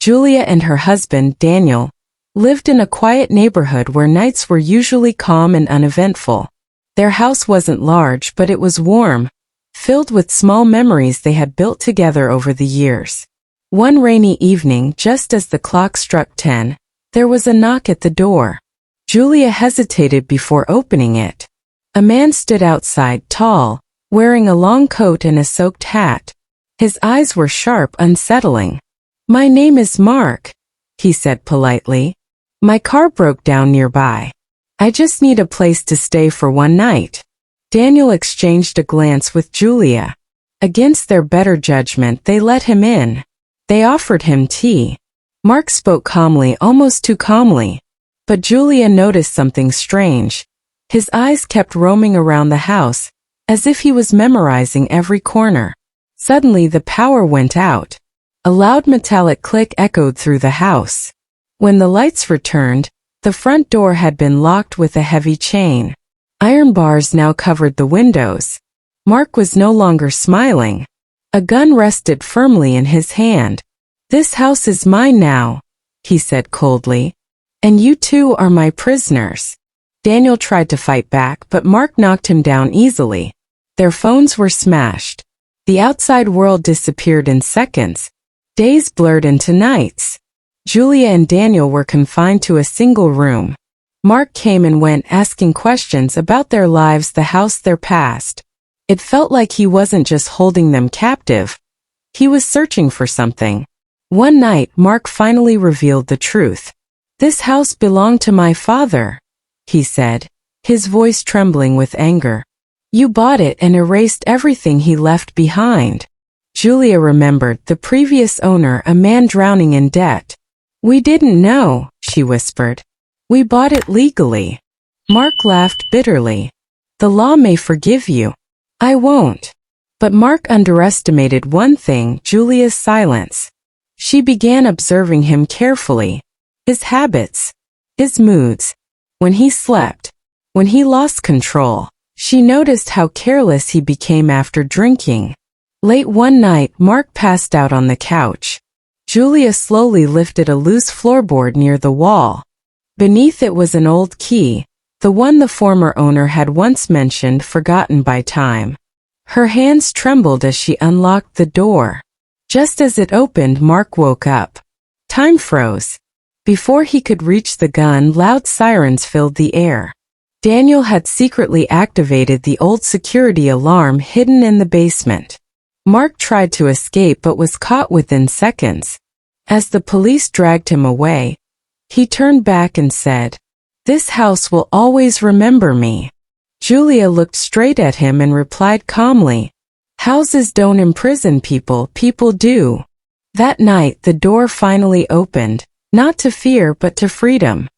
Julia and her husband, Daniel, lived in a quiet neighborhood where nights were usually calm and uneventful. Their house wasn't large, but it was warm, filled with small memories they had built together over the years. One rainy evening, just as the clock struck 10, there was a knock at the door. Julia hesitated before opening it. A man stood outside, tall, wearing a long coat and a soaked hat. His eyes were sharp, unsettling. "My name is Mark," he said politely. "My car broke down nearby. I just need a place to stay for one night." Daniel exchanged a glance with Julia. Against their better judgment, they let him in. They offered him tea. Mark spoke calmly, almost too calmly. But Julia noticed something strange. His eyes kept roaming around the house, as if he was memorizing every corner. Suddenly the power went out. A loud metallic click echoed through the house. When the lights returned, the front door had been locked with a heavy chain. Iron bars now covered the windows. Mark was no longer smiling. A gun rested firmly in his hand. "This house is mine now," he said coldly. "And you two are my prisoners." Daniel tried to fight back, but Mark knocked him down easily. Their phones were smashed. The outside world disappeared in seconds. Days blurred into nights. Julia and Daniel were confined to a single room. Mark came and went, asking questions about their lives, the house, their past. It felt like he wasn't just holding them captive. He was searching for something. One night, Mark finally revealed the truth. "This house belonged to my father," he said, his voice trembling with anger. "You bought it and erased everything he left behind." Julia remembered the previous owner, a man drowning in debt. "We didn't know," she whispered. "We bought it legally." Mark laughed bitterly. "The law may forgive you. I won't." But Mark underestimated one thing: Julia's silence. She began observing him carefully. His habits, his moods, when he slept, when he lost control. She noticed how careless he became after drinking. Late one night, Mark passed out on the couch. Julia slowly lifted a loose floorboard near the wall. Beneath it was an old key, the one the former owner had once mentioned, forgotten by time. Her hands trembled as she unlocked the door. Just as it opened, Mark woke up. Time froze. Before he could reach the gun, loud sirens filled the air. Daniel had secretly activated the old security alarm hidden in the basement. Mark tried to escape but was caught within seconds. As the police dragged him away, he turned back and said, "This house will always remember me." Julia looked straight at him and replied calmly, "Houses don't imprison people, people do." That night the door finally opened, not to fear but to freedom.